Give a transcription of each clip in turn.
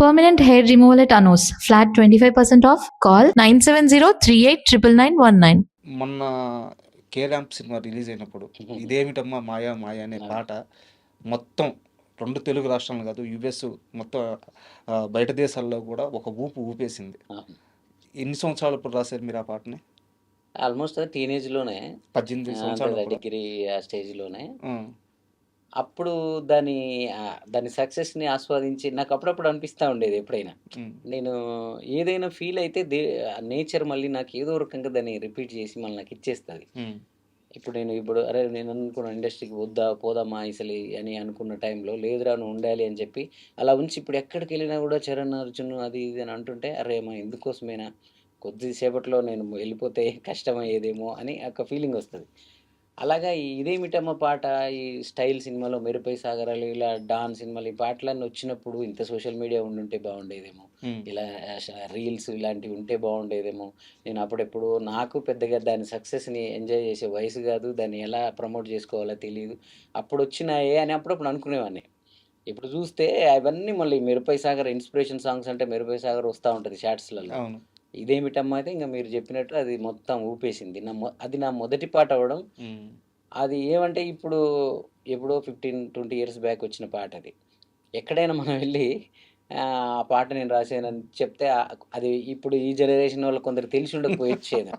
Permanent hair removal at Anos. Flat 25% off. Call 970389919. మొన్న 'K ramp' cinema release అయినప్పుడు 'ఇదేమిటమ్మా మాయా మాయ' అనే పాట మొత్తం 2 తెలుగు రాష్ట్రాలు కాదు, యూఎస్ మొత్తం బయట దేశాల్లో కూడా ఒక ఊపేసింది. ఎన్ని సంవత్సరాలప్పుడు రాశారు మీరు ఆ పాటని? ఆల్మోస్ట్ టీనేజ్‌లోనే 18 సంవత్సరాలప్పుడు. డిగ్రీ ఆ స్టేజ్‌లోనే. హ్మ్. అప్పుడు దాని సక్సెస్‌ని ఆస్వాదించి నాకు అప్పుడప్పుడు అనిపిస్తా ఉండేది ఎప్పుడైనా. హ్మ్. నేను ఏదైనా ఫీల్ అయితే నేచర్ మళ్ళీ నాకు ఏదో రకంగా దాన్ని రిపీట్ చేసి మళ్ళీ నాకు ఇచ్చేస్తది. హ్మ్. ఇప్పుడు అరే నేను అనుకున్న ఇండస్ట్రీకి పోదామా అసలు అని అనుకున్న టైంలో లేదురా నువ్వు ఉండాలి అని చెప్పి అలా ఉంచి ఇప్పుడు ఎక్కడికెళ్ళినా కూడా చరణ్, అర్జున్ అది ఇది అని అంటుంటే అరే ఇందుకోసమేనా కొద్దిసేపట్లో నేను వెళ్ళిపోతే కష్టమయ్యేదేమో అని ఒక ఫీలింగ్ వస్తది. అలాగా ఈ 'ఇదేమిటమ్మ' పాట ఈ 'స్టైల్' సినిమాలో 'మెరుపై సాగరాలు' ఇలా 'డాన్' సినిమాలు ఈ పాటలన్నీ వచ్చినప్పుడు ఇంత సోషల్ మీడియా ఉండుంటే బాగుండేదేమో. హ్మ్. ఇలా రీల్స్ ఇలాంటివి ఉంటే బాగుండేదేమో. నేను అప్పుడెప్పుడు నాకు పెద్దగా దాని సక్సెస్‌ని ఎంజాయ్ చేసే వయసు కాదు. దాన్ని ఎలా ప్రమోట్ చేసుకోవాలో తెలీదు. అప్పుడొచ్చినాయే అని అప్పుడప్పుడు అనుకునేవాడిని. ఇప్పుడు చూస్తే అవన్నీ మళ్ళీ 'మెరుపై సాగర్' ఇన్స్పిరేషన్ సాంగ్స్ అంటే 'మెరుపై సాగర్' వస్తా ఉంటది షార్ట్స్‌లలో. అవును. ఇదేమిటమ్మా అయితే ఇంక మీరు చెప్పినట్టు అది మొత్తం ఊపేసింది. అది నా మొదటి పాట అవ్వడం. హ్మ్. అది ఏమంటే ఇప్పుడు ఎప్పుడో 15, 20 ఇయర్స్ బ్యాక్ వచ్చిన పాట అది. ఎక్కడైనా మనం వెళ్ళి ఆ పాట నేను రాశానని చెప్తే అది ఇప్పుడు ఈ జనరేషన్ వాళ్ళకి కొందరికి తెలిసి ఉండకపోవచ్చేమో.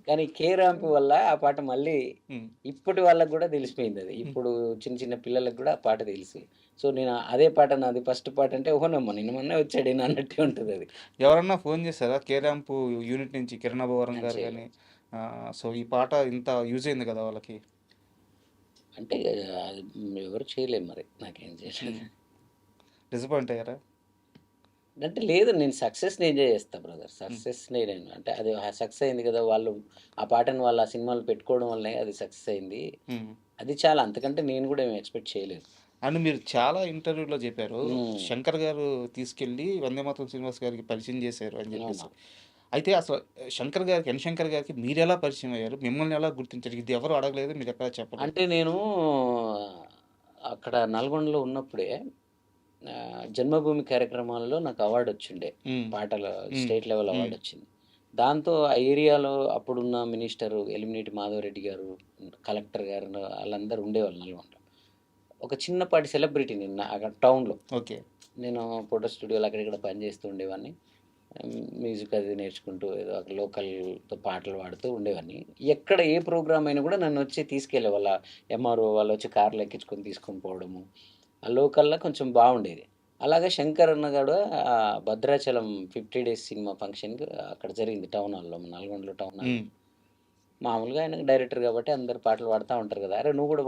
కానీ 'కే ర్యాంప్' వల్ల ఆ పాట మళ్ళీ హ్మ్. ఇప్పటి వాళ్ళకి కూడా తెలిసిపోయిందది. ఇప్పుడు చిన్న చిన్న పిల్లలకి కూడా ఆ పాట తెలుసు. సో, నేను అదే పాట నాది ఫస్ట్ పాట అంటే ఓహోనమ్మా నిన్న మొన్నే వచ్చాడీయన అన్నట్టే ఉంటదది. ఎవరన్నా ఫోన్ చేశారా 'కే ర్యాంప్' యూనిట్ నుంచి కిరణ్ అబ్బవరం గారు చేయలేదు. గాని? సో ఈ పాట ఇంత యూజ్ అయింది కదా వాళ్ళకి. అంటే అది ఎవరు చేయలేరు మరి. నాకేం చేసేది. డిసప్పాయింట్ అయ్యారా? అంటే లేదు నేను సక్సెస్‌ని ఎంజాయ్ చేస్తా బ్రదర్. సక్సెస్‌ని నేను అంటే అది సక్సెస్ అయింది కదా! వాళ్ళు ఆ పాటను వాళ్ళు ఆ సినిమాలో పెట్టుకోవడం వల్లనే అది సక్సెస్ అయింది. హ్మ్. అది చాలా అంతకంటే నేను కూడా ఏమి ఎక్స్‌పెక్ట్ చేయలేదు. అండ్ మీరు చాలా ఇంటర్వ్యూలో చెప్పారు, హ్మ్. శంకర్ గారు తీసుకెళ్ళి 'వందేమాతరం' శ్రీనివాస్ గారికి పరిచయం చేశారు అని చెప్పేసి. అవునా! అయితే అసలు ఎన్ శంకర్ గారికి మీరెలా పరిచయం అయ్యారు? మిమ్మల్ని ఎలా గుర్తించారు? ఇది ఎవరు అడగలేదు, మీరెక్కడా చెప్పలేదు. అంటే నేను అక్కడ నల్గొండలో ఉన్నప్పుడే జన్మభూమి కార్యక్రమాలలో నాకు అవార్డ్ వచ్చిండే. హ్మ్. పాటల హ్మ్. స్టేట్ లెవెల్ హ్మ్. అవార్డ్ వచ్చింది. దాంతో ఆ ఏరియాలో అప్పుడున్న మినిస్టరు ఎలిమినేటి మాధవరెడ్డి గారు, కలెక్టర్ గారు ఆళ్ళందరూ ఉండేవాళ్ళు నల్గొండలో. ఒక చిన్నపాటి సెలబ్రిటీ నేను అక్కడ టౌన్‌లో. ఓకే. నేను ఫోటో స్టూడియోలో అక్కడ ఇక్కడ పనిచేస్తూ ఉండేవాడిని. మ్యూజిక్ అది నేర్చుకుంటూ ఏదో అక్కడ లోకల్‌తో పాటలు పాడుతూ ఉండేవాడిని. ఎక్కడ ఏ ప్రోగ్రామ్ అయినా కూడా నన్నొచ్చి తీసుకెళ్ళేవాళ్ళ ఎంఆర్ఓ వాళ్ళొచ్చి కార్‌లో ఎక్కించుకొని తీసుకొని పోవడము. ఆ లోకల్‌లో కొంచెం బావుండేది. అలాగే శంకర్ అన్న కూడా భద్రాచలం 50 డేస్ సినిమా ఫంక్షన్‌కి అక్కడ జరిగింది టౌన్ హాల్‌లో నల్గొండలో టౌన్ హాల్. హ్మ్. మామూలుగా ఆయన డైరెక్టర్ కాబట్టి అందరూ పాటలు పాడుతా ఉంటారు కదా! "అరె! నువ్వు కూడా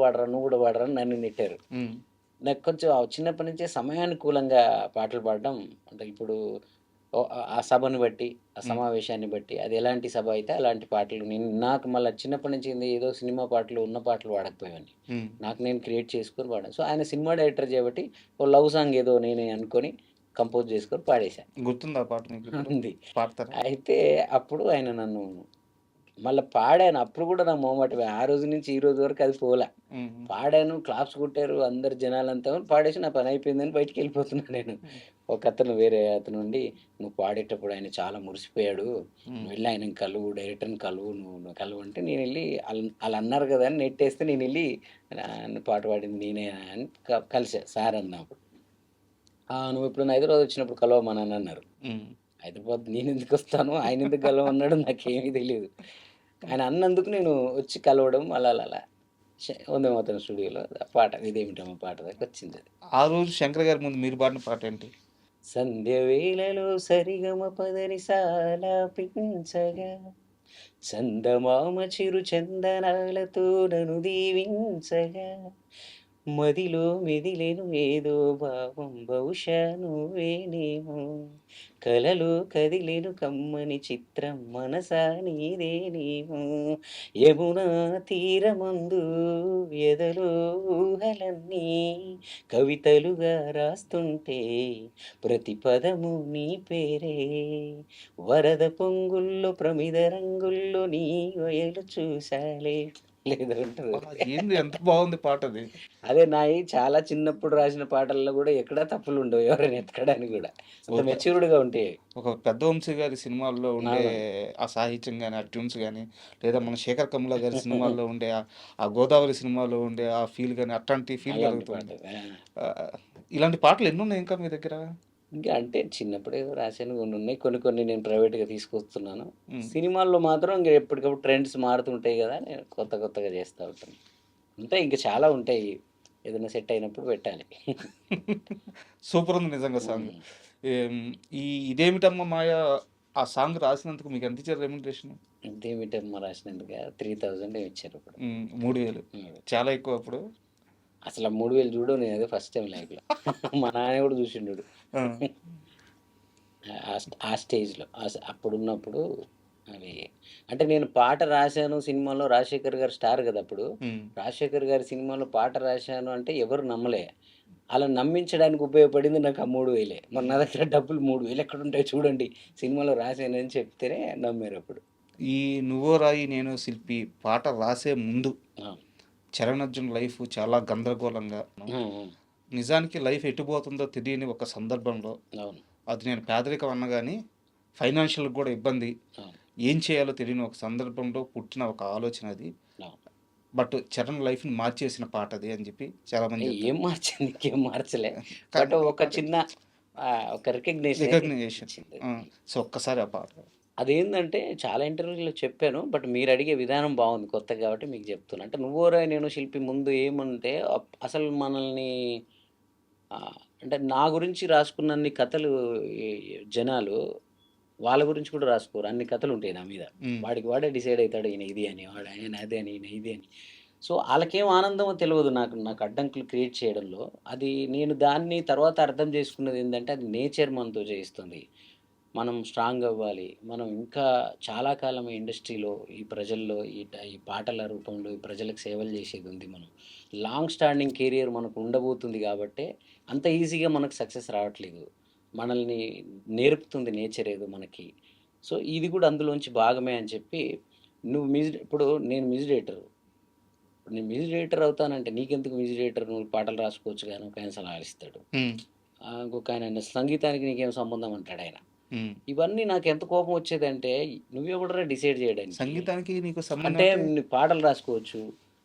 పాడరా" అని నన్ను నెట్టారు. హ్మ్. నాకు కొంచెం చిన్నప్పటి నుంచే సమయానుకూలంగా పాటలు పాడడం అంటే ఇప్పుడు ఆ సభను బట్టి, ఆ హ్మ్. సమావేశాన్ని బట్టి అది ఎలాంటి సభ అయితే అలాంటి పాటలు నాకు మళ్ళా చిన్నప్పటి నుంచి ఏదో సినిమా పాటలు ఉన్న పాటలు పాడకపోయేవాడిని. హ్మ్. నాకు నేను క్రియేట్ చేసుకొని పాడాను. సో, ఆయన సినిమా డైరెక్టర్ కాబట్టి ఓ లవ్ సాంగ్ ఏదో నేనే అనుకోని కంపోజ్ చేసుకొని పాడేశా. గుర్తుందా ఆ పాట మీకు ఇప్పుడు? ఉంది. పాడతారా? అయితే అప్పుడు ఆయన నన్ను మళ్ళా పాడాను. అప్పుడు కూడా నాకు మొహమాటమే. ఆ రోజు నుంచి ఈ రోజు వరకు అది పోలా. హ్మ్. పాడాను, క్లాప్స్ కొట్టారు అందరు జనాలంతా. పాడేసి నా పని అయిపోయిందని బయటికెళ్ళిపోతున్నా నేను. ఒకతను వేరే అతనుండి, "నువ్వు పాడేటప్పుడు ఆయన చాలా మురిసిపోయాడు. హ్మ్. నువ్వెళ్ళి ఆయనని కలువు, డైరెక్టర్‌ని కలువు నువ్వు కలువు" అంటే నేనెళ్ళి ఆళ్ళన్నారు గదా! అని నెట్టేస్తే నేనెళ్ళి పాట పాడింది నేనే అని కలిసా సార్ అన్నప్పుడు. "నువ్వెప్పుడైనా హైదరాబాద్ వచ్చినప్పుడు కలవమననన్నారు." హ్మ్. హైదరాబాద్ నేనెందుకొస్తాను? ఆయనెందుకు కలవమన్నాడో నాకేమీ తెలీదు. ఆయన అన్నందుకు నేను వచ్చి కలవడం అలా వందే మాతరం స్టూడియోలో ఆ పాట 'ఇదేమిటమ్మా' పాట దాకొచ్చిందది. ఆ రోజు శంకర్ గారి ముందు మీరు పాడిన పాటేంటి? సంధ్య వేళలో సరిగమ పదని సాలాపించగా చందమామ చిరు చందనాలతో నన్ను దీవించగా మదిలో మెదిలెను ఏదో భావం బహుశా నువ్వేనేమో కలలో కదిలెను కమ్మని చిత్రం మనసా నీదేనేమో యమునా తీరమందు ఎదలో ఊహలన్నీ కవితలుగా రాస్తుంటే ప్రతి పదము నీ పేరే వరద పొంగుల్లో ప్రమిద రంగుల్లో నీ వయలు చూసాలే లేదు ఉంటది. ఏంది ఎంత బాగుంది పాట అది. అదే నాయి చాలా చిన్నప్పుడు రాసిన పాటల్లో గూడా ఎక్కడా తప్పులుండవు ఎవరైనా ఎతకడానికి గూడా. అంత ఒక మెచ్యూర్డ్‌గా ఉంటాయి. ఒక పెద్ద వంశీ గారి సినిమాల్లో ఉండే అవును. ఆ సాహిత్యం గాని, ఆ ట్యూన్స్ గాని, లేదా మన శేఖర్ కమ్ముల గారి సినిమాల్లో ఉండే ఆ గోదావరి సినిమాలో ఉండే ఆ ఫీల్ గాని, అట్లాంటి ఫీల్ అలాంటి కలుగుతుంది. పాటలు. ఆ! ఇలాంటి పాటలు ఎన్నున్నాయి ఇంకా మీ దగ్గర? ఇంకా అంటే చిన్నప్పుడేదో రాశాను కొన్నున్నాయి. కొన్ని కొన్ని నేను ప్రైవేట్‌గా తీసుకొస్తున్నాను. హ్మ్. సినిమాల్లో మాత్రం ఇంక ఎప్పటికప్పుడు ట్రెండ్స్ మారుతుంటాయి గదా! నేను కొత్త కొత్తగా చేస్తా ఉంటాను. ఉంటాయి ఇంక చాలా ఉంటాయి. ఏదైనా సెట్ అయినప్పుడు పెట్టాలి. సూపర్ ఉంది నిజంగా సాంగ్. హ్మ్. ఏం ఈ 'ఇదేమిటమ్మా మాయ' ఆ సాంగ్ రాసినందుకు మీకు ఎంత ఇచ్చారు రెమ్యునరేషన్? దేమిటమ్మ రాసినందుకా 3000 ఏమో ఇచ్చారప్పుడు. 3000 హ్మ్. చాలా ఎక్కువ అప్పుడు. అసల 3000 చూడడం నేనదే ఫస్ట్ టైమ్ లైఫ్‌లో. మా నాన్న గూడా చూసిండు. ఆ! ఆ స్టేజ్‌లో అప్పుడున్నప్పుడు అవి అంటే నేను పాట రాశాను సినిమాలో. రాజశేఖర్ గారు స్టార్ గదా! అప్పుడు. హ్మ్. రాజశేఖర్ గారి సినిమాలో పాట రాశాను అంటే ఎవరు నమ్మలే. అలా నమ్మించడానికి ఉపయోగపడింది నాకు ఆ 3000 మరి నా దగ్గర డబ్బులు 3000 ఎక్కడుంటాయి చూడండి. సినిమాలో రాశానని చెప్తేనే నమ్మారప్పుడు. ఈ 'నువ్వో రాయి నేను శిల్పి' పాట రాసే ముందు అవును. చరణ్ అర్జున్ లైఫ్ చాలా గందరగోళంగా, హ్మ్. హ్మ్. నిజానికి లైఫ్ ఎటుపోతుందో తెలియని ఒక సందర్భంలో, అవును. అది నేను పేదరికం అన్నా గానీ, ఫైనాన్షియల్‌గా కూడా ఇబ్బంది, అవును. ఏం చేయాలో తెలియని ఒక సందర్భంలో పుట్టిన ఒక ఆలోచన అది. అవును. బట్ చరణ్ లైఫ్‌ని మార్చేసిన పాట అది అని చెప్పి చాలామంది ఏం చెప్తారు. మార్చింది? ఇంకేం మార్చలే. బట్ కానీ ఒక చిన్న ఒక రికగ్నిషన్ అయితే రికగ్నిషన్. ఇచ్చింది. ఆ! సో, ఒక్కసారి ఆ పాట. అదేందంటే చాలా ఇంటర్వ్యూ‌లో చెప్పాను. బట్ మీరడిగే విధానం బావుంది కొత్తగా కాబట్టి మీకు చెప్తున్నా. అంటే 'నువ్వోరా నేను శిల్పి' ముందు ఏమంటే అసలు మనల్ని అంటే నా గురించి రాసుకున్నన్ని కథలు ఈ జనాలు వాళ్ళ గురించి కూడా రాసుకోరు. అన్ని కథలుంటాయి నా మీద. హ్మ్. వాడికి వాడే డిసైడ్ అయితాడు. ఈయన ఇది అని, వాడు ఆయన అదే అని, ఈయన ఇది అని. సో, ఆళ్ళకేం ఆనందమో తెలవదు నాకు అడ్డంకులు క్రియేట్ చేయడంలో. అది నేను దాన్ని తర్వాత అర్థం చేసుకున్నదేందంటే అది నేచర్ మనతో చేయిస్తుంది. మనం స్ట్రాంగ్ అవ్వాలి. మనం ఇంకా చాలా కాలం ఈ ఇండస్ట్రీలో, ఈ ప్రజల్లో, ఈ పాటల రూపంలో ఈ ప్రజలకు సేవలు చేసేదుంది మనం. లాంగ్ స్టాండింగ్ కెరియర్ మనకు ఉండబోతుంది గాబట్టే, అంత ఈజీగా మనకు సక్సెస్ రావట్లేదు. మనల్ని నేర్పుతుంది నేచర్ ఏదో మనకి. సో, ఇది గూడా అందులోంచి భాగమే అని చెప్పి, నువ్వు ఇప్పుడు నేను మ్యూజిక్ డైరెక్టర్. నేను మ్యూజిక్ డైరెక్టర్ అవుతానంటే, "నీకెందుకు మ్యూజిక్ డైరెక్టర్? నువ్వు పాటలు రాసుకోవచ్చుగా" అని ఒకాయన సలహా ఇస్తాడు. హ్మ్. ఇంకొకాయన "సంగీతానికి నీకేం సంబంధం" అంటాడాయన. హ్మ్. ఇవన్నీ నాకెంత కోపం వచ్చేదంటే, నువ్వెవడురా డిసైడ్ జేయడానికి? సంగీతానికి నీకు సంబంధం అంటే అంటే నువ్వు పాటలు రాసుకోవచ్చు.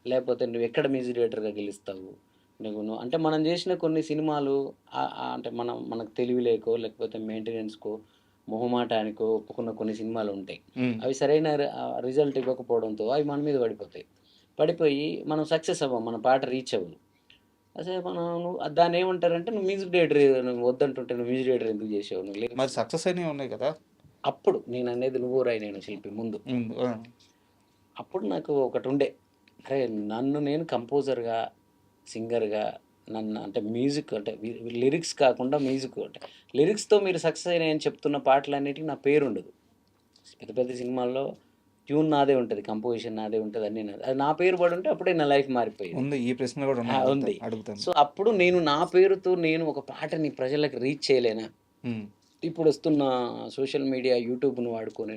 లేపోతే నువ్వెక్కడ మ్యూజిక్ డైరెక్టర్‌గా గెలుస్తావు. అంటే మనం జేసిన కొన్ని సినిమాలు అంటే మనకు తెలివి లేకో, లేకపోతే మెయింటెనెన్స్‌కో, మొహమాటానికో ఒప్పుకున్న కొన్ని సినిమాలుంటాయి. హ్మ్. అవి సరైన రిజల్ట్ ఇవ్వకపోవడంతో అవి మన మీద పడిపోతాయి. పడిపోయి మనం సక్సెస్ అవ్వం. మన పాట రీచ్ అవ్వదు. అసలు దాన్నేమంటారంటే నువ్వు మ్యూజిక్ డైరెక్టర్ నువ్వు వద్దంటుంటే నువ్వు మ్యూజిక్ డైరెక్టర్ ఎందుకు జేసావు? నువ్వు మరి సక్సెస్ అయినవి ఉన్నాయి కదా! అప్పుడు నేననేది 'నువ్వురాయి నేను శిల్పి' ముందు. ముందు. ఆ! అప్పుడు నాకు ఒకటుండే. అరే! నన్ను నేను కంపోజర్‌గా, సింగర్‌గా అంటే మ్యూజిక్ అంటే లిరిక్స్ కాకుండా మ్యూజిక్ అంటే లిరిక్స్‌తో మీరు సక్సెస్ అయినాయని చెప్తున్న పాటలన్నిటికి నా పేరుండదు. పెద్ద పెద్ద సినిమాల్లో ట్యూన్ నాదే ఉంటది. కంపోజిషన్ నాదే ఉంటది. అన్నీ నాదే. అది నా పేరు పడుంటే అప్పుడే నా లైఫ్ మారిపోయేది. ఉంది. ఈ ప్రశ్న కూడా ఆ! ఉన్నాయి. ఉంది. అడుగుతాను. సో, అప్పుడు నేను నా పేరుతో నేను ఒక పాటని ప్రజలకు రీచ్ చేయలేనా? హ్మ్. ఇప్పుడొస్తున్న సోషల్ మీడియా, యూట్యూబ్‌ను వాడుకొని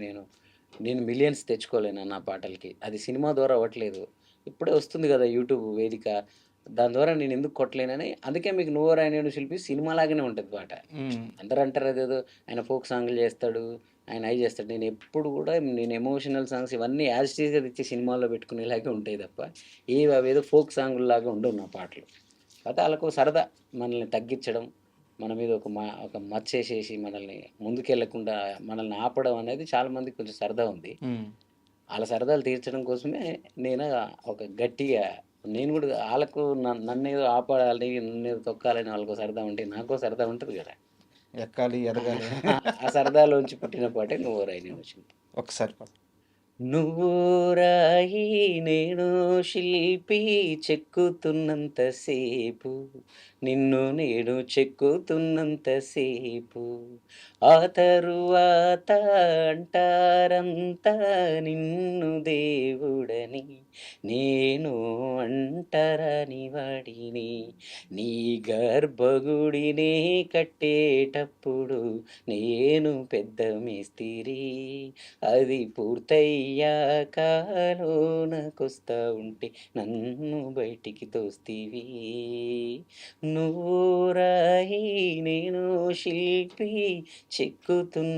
నేను మిలియన్స్ తెచ్చుకోలేనా నా పాటలకి? అది సినిమా ద్వారా అవ్వట్లేదు. ఇప్పుడే వస్తుంది గదా! యూట్యూబ్ వేదిక. దాని ద్వారా నేనెందుకు కొట్టలేనని అందుకే మీకు 'నువ్వురాయనేను శిల్పి' సినిమా లాగానే ఉంటది పాట. హ్మ్. అందరూ అంటారు అదేదో ఆయన ఫోక్ సాంగులు జేస్తాడు. ఆయన అయి జేస్తాడు. నేనెప్పుడు గూడా నేను ఎమోషనల్ సాంగ్స్ ఇవన్నీ యాజ్ ఇట్ ఈస్‌గా తెచ్చి సినిమాల్లో పెట్టుకునేలాగే ఉంటాయి తప్ప, అవేదో ఫోక్ సాంగుల్లాగా ఉండవు నా పాటలు. కాపోతే ఆళ్ళకో సరదా మనల్ని తగ్గిచ్చడం, మన మీద ఒక మచ్చేసేసి మనల్ని ముందుకెళ్ళకుండా మనల్ని ఆపడం అనేది చాలా మందికి కొంచెం సరదా ఉంది. హ్మ్. ఆళ్ళ సరదాలు తీర్చడం కోసమే నేను ఒక గట్టిగా నేను గూడా ఆళ్ళకు నన్నేదో ఆపాలి, నన్నేదో తొక్కాలని ఆళ్ళకో సరదా ఉంటే నాకో సరదా ఉంటది గదా! ఎక్కాలి, ఎదగాలి. ఆ సరదాలోంచి పుట్టిన పాటే 'నువ్వురాయి నేను శిల్పి'. ఒక్కసారి పాడు. నువ్వు రాయి నేను శిల్పి చెక్కుతున్నంత సేపు నిన్ను నేను చెక్కుతున్నంత సేపు ఆ తరువాత అంటారంతా నిన్ను దేవుడని నేను అంటరాని వాడిని నీ గర్భగుడినే కట్టేటప్పుడు నేను పెద్ద మేస్తిరి అది పూర్తయ్యాక అయ్యాకలోనకొస్తా ఉంటే నన్ను బయటికి తోస్తీవి. నువ్వు రాయి నేను శిల్పి చెక్కుతున్న